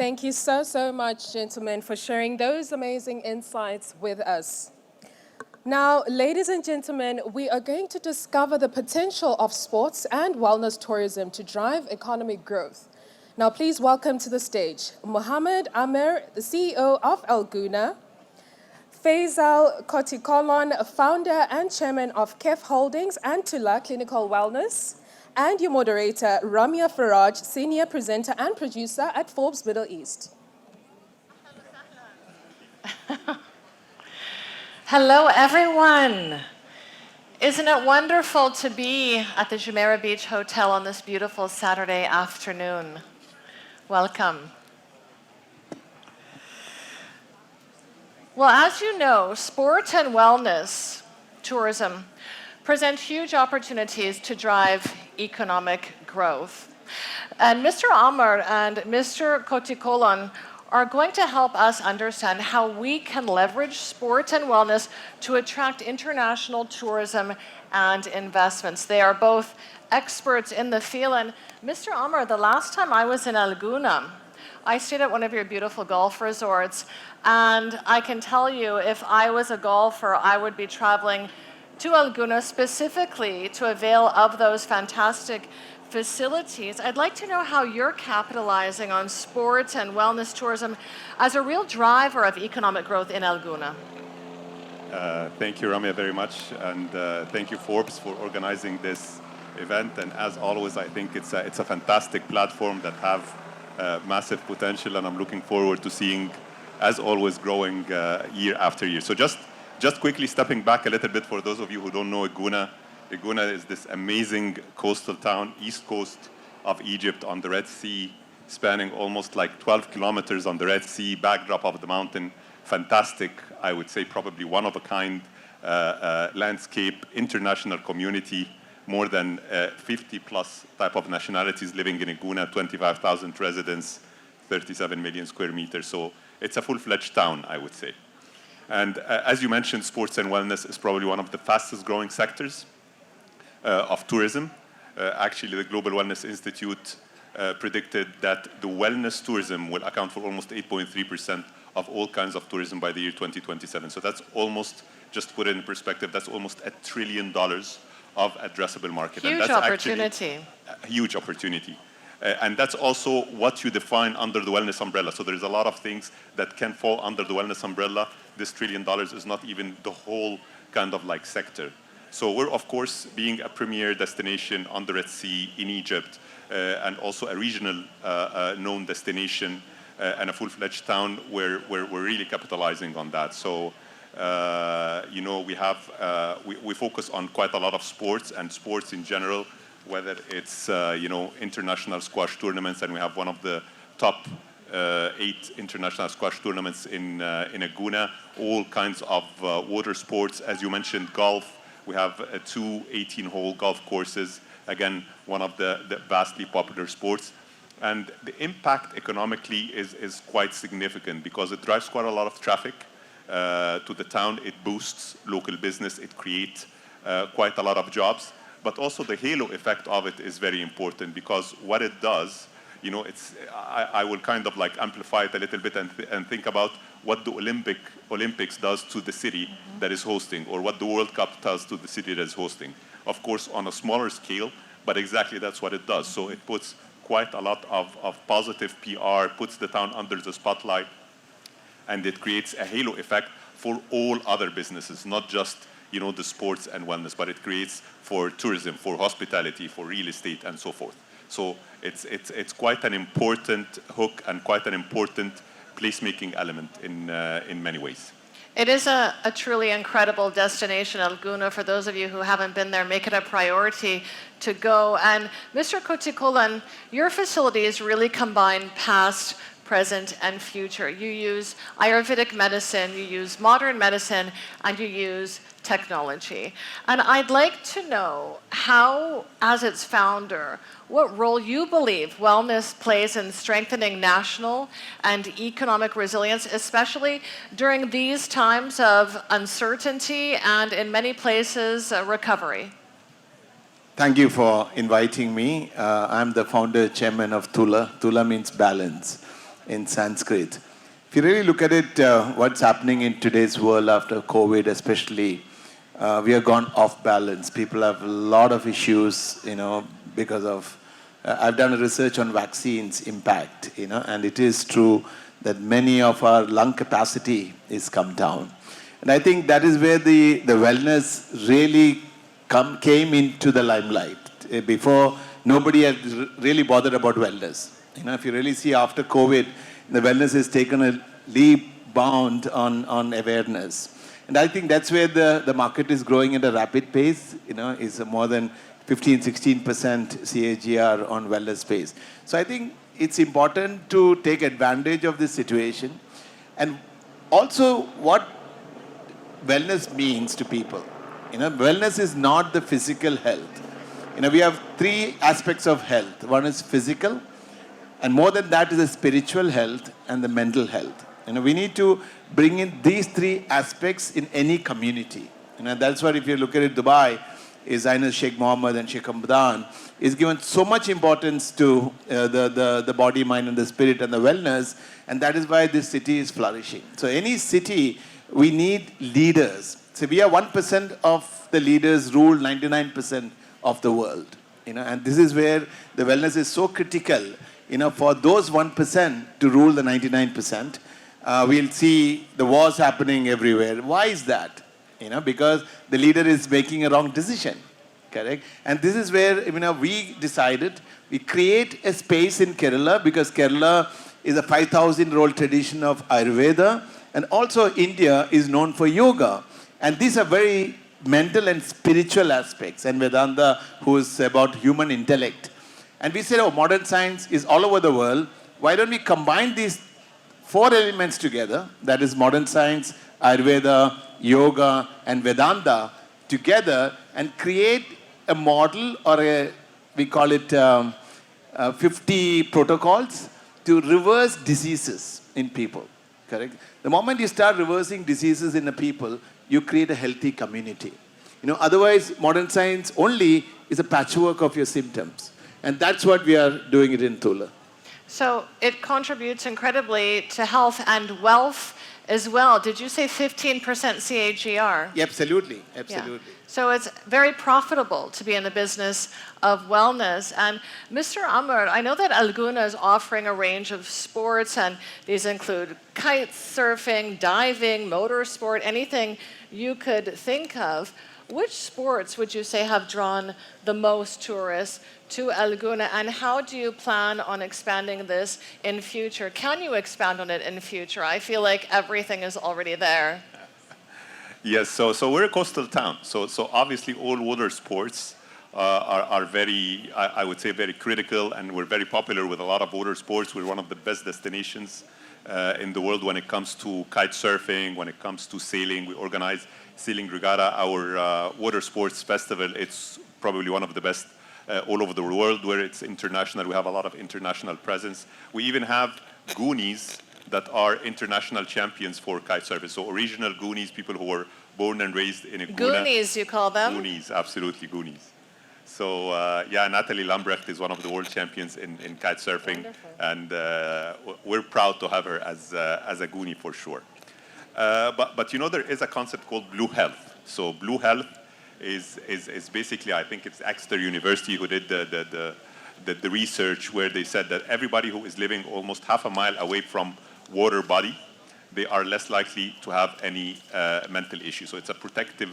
Thank you so much, gentlemen, for sharing those amazing insights with us. Now, ladies and gentlemen, we are going to discover the potential of sports and wellness tourism to drive economic growth. Now, please welcome to the stage Mohamed, Amer, the CEO of Gouna, Faizal Kottikollon, founder and chairman of KEF Holdings and Tulah Clinical Wellness, and your moderator, Ramia Farrage, senior presenter and producer at Forbes Middle East. Hello, everyone. Isn't it wonderful to be at the Jumeirah Beach Hotel on this beautiful Saturday afternoon? Welcome. Well, as you know, sport and wellness tourism present huge opportunities to drive economic growth. And Mr. Amer and Mr. Kottikollon are going to help us understand how we can leverage sport and wellness to attract international tourism and investments. They are both experts in the field. And Mr. Amer, the last time I was in Gouna, I stayed at one of your beautiful golf resorts. And I can tell you, if I was a golfer, I would be traveling to Gouna specifically to avail of those fantastic facilities. I'd like to know how you're capitalizing on sports and wellness tourism as a real driver of economic growth in Gouna. Thank you, Ramia, very much. And thank you, Forbes, for organizing this event. And as always, I think it's a fantastic platform that have massive potential. And I'm looking forward to seeing, as always, growing year after year. So just quickly stepping back a little bit for those of you who don't know Gouna. Gouna is this amazing coastal town, east coast of Egypt on the Red Sea, spanning almost like 12 kilometers on the Red Sea, backdrop of the mountain. Fantastic, I would say probably one of a kind landscape, international community, more than 50 plus type of nationalities living in Gouna, 25,000 residents, 37 million square meters. So it's a full-fledged town, I would say. And as you mentioned, sports and wellness is probably one of the fastest growing sectors of tourism. Actually, the Global Wellness Institute predicted that the wellness tourism will account for almost 8.3% of all kinds of tourism by the year 2027. So that's almost, just to put it in perspective, that's almost $1 trillion of addressable market. Huge and that's opportunity. A huge opportunity. And that's also what you define under the wellness umbrella. So there's a lot of things that can fall under the wellness umbrella. This $1 trillion is not even the whole kind of like sector. So we're, of course, being a premier destination on the Red Sea in Egypt, and also a regional known destination and a full-fledged town where we're really capitalizing on that. So, you know, we focus on quite a lot of sports and sports in general, whether it's, you know, international squash tournaments, and we have one of the top 8 international squash tournaments in Gouna, all kinds of water sports, as you mentioned, golf. We have 2 18-hole golf courses, again, one of the vastly popular sports. And the impact economically is quite significant because it drives quite a lot of traffic to the town. It boosts local business. It creates quite a lot of jobs. But also the halo effect of it is very important because what it does, you know, I will kind of like amplify it a little bit and think about what the Olympics does to the city that is hosting, or what the World Cup does to the city that is hosting. Of course, on a smaller scale, but exactly that's what it does. So it puts quite a lot of positive PR, puts the town under the spotlight, and it creates a halo effect for all other businesses, not just, you know, the sports and wellness, but it creates for tourism, for hospitality, for real estate, and so forth. So it's quite an important hook and quite an important placemaking element in many ways. It is a truly incredible destination, Gouna. For those of you who haven't been there, make it a priority to go. And Mr. Kottikollon, your facilities really combine past, present, and future. You use Ayurvedic medicine, you use modern medicine, and you use technology. And I'd like to know how, as its founder, what role you believe wellness plays in strengthening national and economic resilience, especially during these times of uncertainty and, in many places, recovery. Thank you for inviting me. I'm the founder, chairman of Tulah. Tulah means balance. in Sanskrit. If you really look at it, what's happening in today's world after COVID especially, we have gone off balance. People have a lot of issues, because of, I've done a research on vaccines impact, and it is true that many of our lung capacity is come down. And I think that is where the wellness really came into the limelight. Before, nobody had really bothered about wellness. If you really see after COVID, the wellness has taken a leap bound on awareness. And I think that's where the market is growing at a rapid pace. Is more than 15-16% CAGR on wellness space. So I think it's important to take advantage of this situation. And also what wellness means to people. Wellness is not the physical health. We have three aspects of health. One is physical, and more than that is the spiritual health and the mental health. We need to bring in these three aspects in any community. That's why if you look at it, Dubai, I know Sheikh Mohamed and Sheikh Hamdan is given so much importance to the body, mind, and the spirit and the wellness, and that is why this city is flourishing. So any city, we need leaders. So we are 1% of the leaders rule 99% of the world. And this is where the wellness is so critical. For those 1% to rule the 99%, we'll see the wars happening everywhere. Why is that? Because the leader is making a wrong decision. Correct? And this is where we decided we create a space in Kerala, because Kerala is a 5,000-year-old tradition of Ayurveda, and also India is known for yoga. And these are very mental and spiritual aspects, and Vedanta, who is about human intellect. And we said, modern science is all over the world. Why don't we combine these four elements together, that is modern science, Ayurveda, yoga, and Vedanta together, and create a model, or we call it 50 protocols to reverse diseases in people. Correct? The moment you start reversing diseases in the people, you create a healthy community. Otherwise, modern science only is a patchwork of your symptoms. And that's what we are doing it in Tulah. So it contributes incredibly to health and wealth as well. Did you say 15% CAGR? Yeah, absolutely. Absolutely. Yeah. So it's very profitable to be in the business of wellness. And Mr. Amer, I know that Gouna is offering a range of sports, and these include kite surfing, diving, motorsport, anything you could think of. Which sports would you say have drawn the most tourists to Gouna, and how do you plan on expanding this in future? Can you expand on it in future? I feel like everything is already there. Yes, so we're a coastal town. So obviously all water sports are very, I would say, very critical, and we're very popular with a lot of water sports. We're one of the best destinations in the world when it comes to kite surfing, when it comes to sailing. We organize Sailing Regatta, our water sports festival. It's probably one of the best all over the world, where it's international. We have a lot of international presence. We even have Goonies that are international champions for kite surfing. So original Goonies, people who were born and raised in a Gouna. Goonies, you call them? Goonies, absolutely Goonies. So Natalie Lambrecht is one of the world champions in kite surfing. Wonderful. And we're proud to have her as a Goonie for sure. But there is a concept called Blue Health. So Blue Health is basically, I think it's Exeter University who did the research, where they said that everybody who is living almost half a mile away from water body, they are less likely to have any mental issue. So it's a protective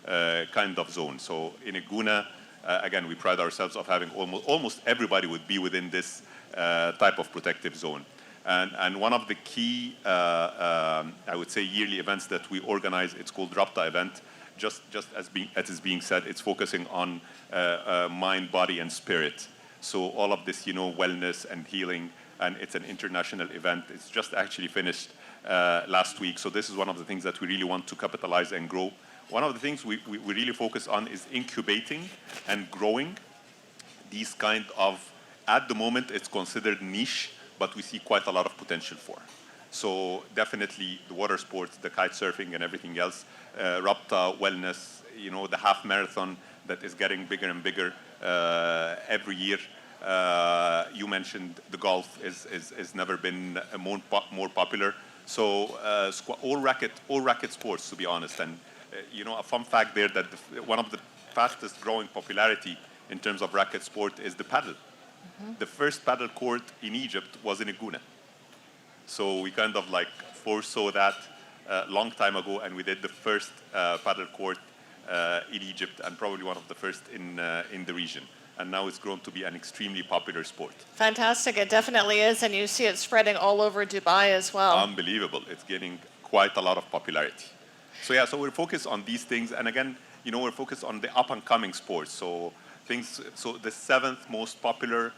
kind of zone. So in a Gouna, again, we pride ourselves of having almost everybody would be within this type of protective zone. And one of the key, I would say, yearly events that we organize, it's called Rapta event. Just as is being said, it's focusing on mind, body, and spirit. So all of this, wellness and healing, and it's an international event. It's just actually finished last week. So this is one of the things that we really want to capitalize and grow. One of the things we really focus on is incubating and growing these kind of, at the moment, it's considered niche, but we see quite a lot of potential for. So definitely the water sports, the kite surfing and everything else, Rapta, wellness, the half marathon that is getting bigger and bigger every year. You mentioned the golf is never been more popular. So all racket sports, to be honest. And a fun fact there that one of the fastest growing popularity in terms of racket sport is the paddle. The first paddle court in Egypt was in Gouna. So we kind of like foresaw that a long time ago, and we did the first paddle court in Egypt, and probably one of the first in the region. And now it's grown to be an extremely popular sport. Fantastic, it definitely is, and you see it spreading all over Dubai as well. Unbelievable, it's gaining quite a lot of popularity. So yeah, so we're focused on these things, and again, we're focused on the up-and-coming sports. So the seventh most popular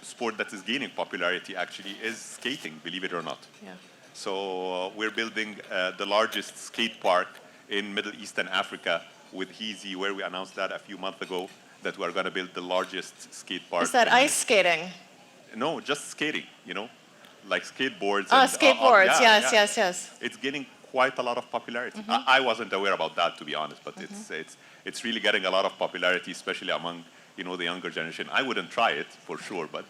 sport that is gaining popularity actually is skating, believe it or not. Yeah. So we're building the largest skate park in Middle East and Africa with Heezy, where we announced that a few months ago, that we're going to build the largest skate park. Is that ice skating? No, just skating, like skateboards. Oh, and, skateboards, yeah, yes. It's gaining quite a lot of popularity. I wasn't aware about that, to be honest, but it's really getting a lot of popularity, especially among the younger generation. I wouldn't try it for sure, but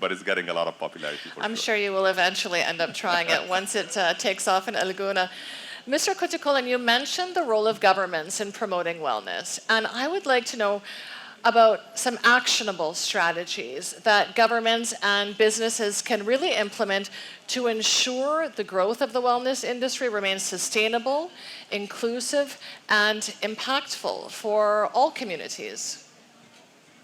but it's getting a lot of popularity for sure. I'm sure you will eventually end up trying it once it takes off in El Gouna. Mr. Kottikollon, you mentioned the role of governments in promoting wellness, and I would like to know about some actionable strategies that governments and businesses can really implement to ensure the growth of the wellness industry remains sustainable, inclusive, and impactful for all communities.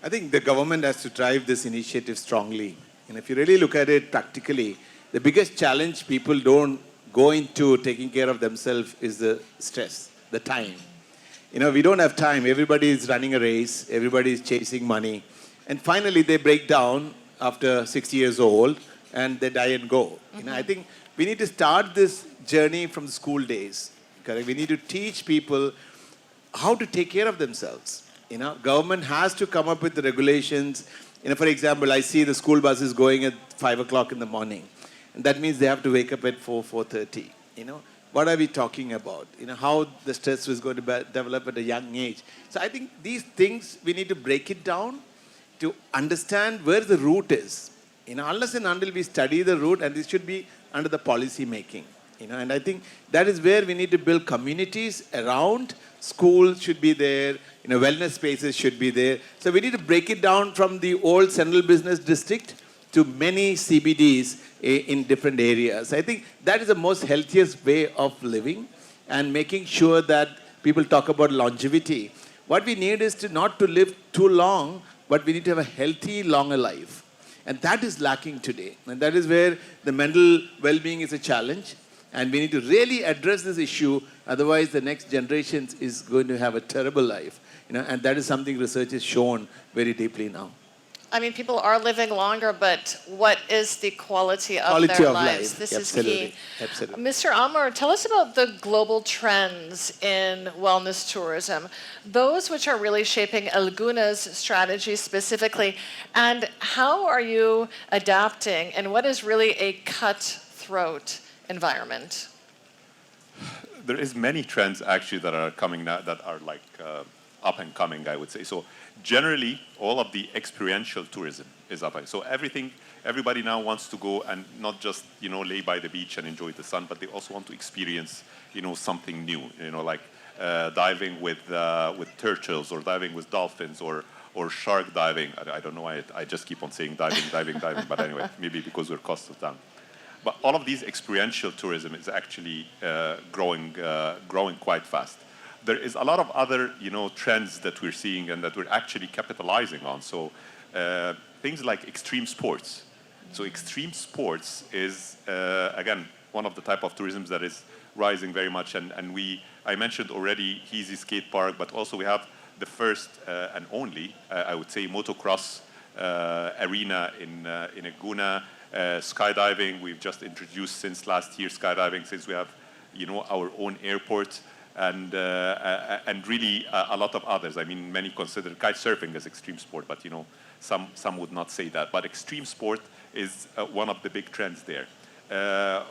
I think the government has to drive this initiative strongly. And if you really look at it practically, the biggest challenge people don't go into taking care of themselves is the stress, the time. We don't have time. Everybody is running a race. Everybody is chasing money. And finally, they break down after 60 years old and they die and go. I think we need to start this journey from the school days. Correct? We need to teach people how to take care of themselves. Government has to come up with the regulations. For example, I see the school buses going at 5 o'clock in the morning. And that means they have to wake up at 4:30. What are we talking about? How the stress is going to develop at a young age. So I think these things, we need to break it down to understand where the root is. Unless and until we study the root, and this should be under the policy making. And I think that is where we need to build communities around. Schools should be there, wellness spaces should be there. So we need to break it down from the old central business district to many CBDs in different areas. I think that is the most healthiest way of living and making sure that people talk about longevity. What we need is not to live too long, but we need to have a healthy, longer life. And that is lacking today. And that is where the mental well-being is a challenge. And we need to really address this issue. Otherwise, the next generation is going to have a terrible life. And that is something research has shown very deeply now. I mean, people are living longer, but what is the quality of their lives? This is key. Absolutely. Mr. Amer, tell us about the global trends in wellness tourism, those which are really shaping El Gouna's strategy specifically, and how are you adapting, and what is really a cutthroat environment? There is many trends actually that are coming now that are like up and coming, I would say. So generally, all of the experiential tourism is up. So everybody now wants to go and not just lay by the beach and enjoy the sun, but they also want to experience something new. Like diving with turtles, or diving with dolphins, or shark diving. I don't know why I just keep on saying diving. But anyway, maybe because we're coastal town. But all of these experiential tourism is actually growing quite fast. There is a lot of other, trends that we're seeing and that we're actually capitalizing on. So things like extreme sports. So extreme sports is, again, one of the type of tourism that is rising very much. And I mentioned already Heezy Skate Park, but also we have the first and only, I would say, motocross arena in Gouna. Skydiving, we've just introduced since last year skydiving, since we have, our own airport. And really a lot of others. I mean, many consider kite surfing as extreme sport, but some would not say that. But extreme sport is one of the big trends there.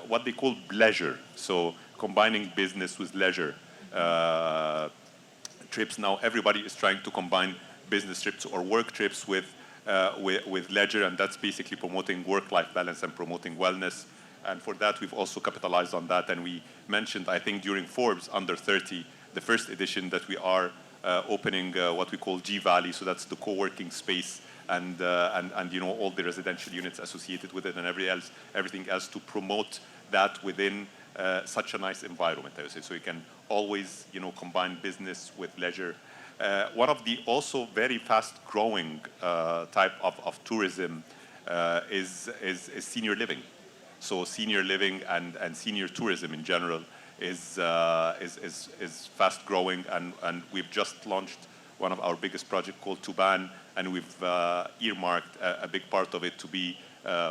What they call leisure, so combining business with leisure trips. Now everybody is trying to combine business trips or work trips with with leisure, and that's basically promoting work-life balance and promoting wellness. And for that, we've also capitalized on that. And we mentioned, I think, during Forbes Under 30, the first edition, that we are opening what we call G Valley. So that's the co-working space and you know, all the residential units associated with it and everything else to promote that within such a nice environment, I would say. So you can always, you know, combine business with leisure. One of the also very fast-growing type of tourism is senior living. So senior living and senior tourism in general is fast-growing, and we've just launched one of our biggest projects called Tuban, and we've earmarked a big part of it to be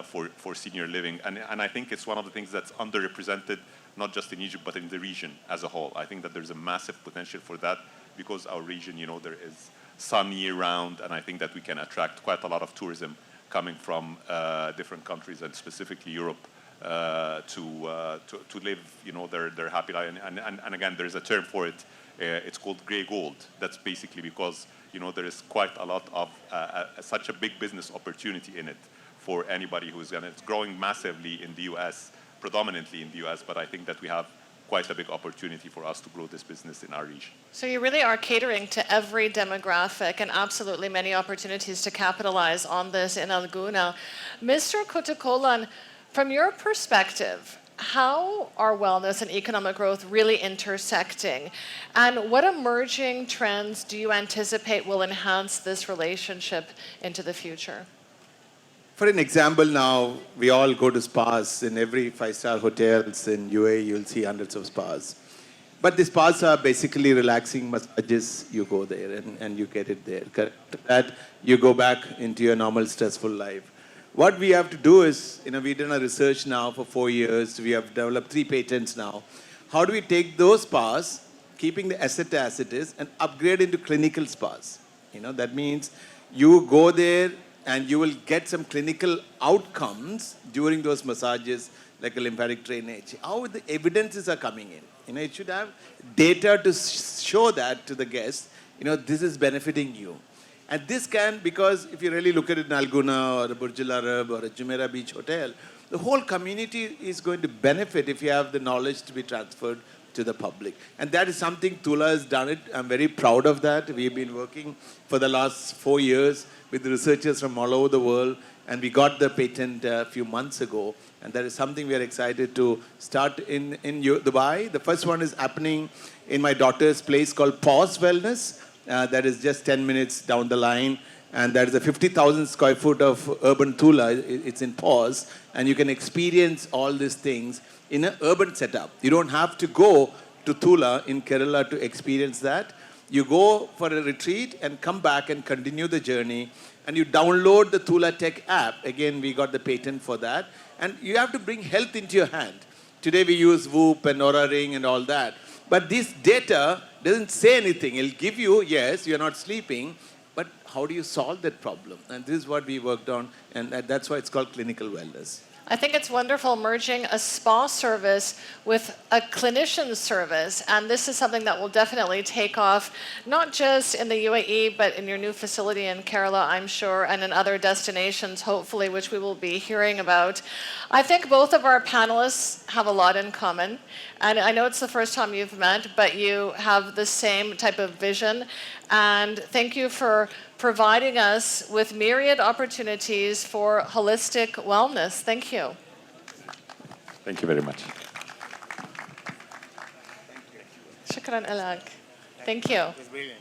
for senior living. And I think it's one of the things that's underrepresented, not just in Egypt, but in the region as a whole. I think that there's a massive potential for that because our region, you know, there is sun year-round, and I think that we can attract quite a lot of tourism coming from different countries, and specifically Europe, to live, you know, their happy life. And again, there's a term for it. It's called grey gold. That's basically because, you know, there is quite a lot of such a big business opportunity in it for anybody who's gonna. It's growing massively in the U.S., predominantly in the U.S., but I think that we have quite a big opportunity for us to grow this business in our region. So you really are catering to every demographic, and absolutely many opportunities to capitalize on this in Al Gouna. Mr. Kottikollon, from your perspective, how are wellness and economic growth really intersecting? And what emerging trends do you anticipate will enhance this relationship into the future? For an example now, we all go to spas. In every five-star hotels in UAE, you'll see hundreds of spas. But the spas are basically relaxing massages. You go there and you get it there. Correct? That you go back into your normal stressful life. What we have to do is, you know, we've done a research now for 4 years. We have developed 3 patents now. How do we take those spas, keeping the asset as it is, and upgrade into clinical spas? You know, that means you go there and you will get some clinical outcomes during those massages, like a lymphatic drainage. How the evidences are coming in. You know, it should have data to show that to the guests, you know, this is benefiting you. And this can, because if you really look at it in Al Gouna or a Burj Al Arab or a Jumeirah Beach Hotel, the whole community is going to benefit if you have the knowledge to be transferred to the public. And that is something Tulah has done it. I'm very proud of that. We've been working for the last 4 years with researchers from all over the world, and we got the patent a few months ago. And that is something we are excited to start in Dubai. The first one is happening in my daughter's place called Pause Wellness. That is just 10 minutes down the line. And that is a 50,000 square foot of urban Tulah. It's in Pause. And you can experience all these things in an urban setup. You don't have to go to Tulah in Kerala to experience that. You go for a retreat and come back and continue the journey. And you download the Tulah Tech app. Again, we got the patent for that. And you have to bring health into your hand. Today we use Whoop and Aura Ring and all that. But this data doesn't say anything. It'll give you, yes, you're not sleeping, but how do you solve that problem? And this is what we worked on, and that's why it's called clinical wellness. I think it's wonderful merging a spa service with a clinician service, and this is something that will definitely take off, not just in the UAE, but in your new facility in Kerala, I'm sure, and in other destinations, hopefully, which we will be hearing about. I think both of our panelists have a lot in common, and I know it's the first time you've met, but you have the same type of vision, and thank you for providing us with myriad opportunities for holistic wellness. Thank you. Thank you very much. Shukran alak. Thank you. It's brilliant.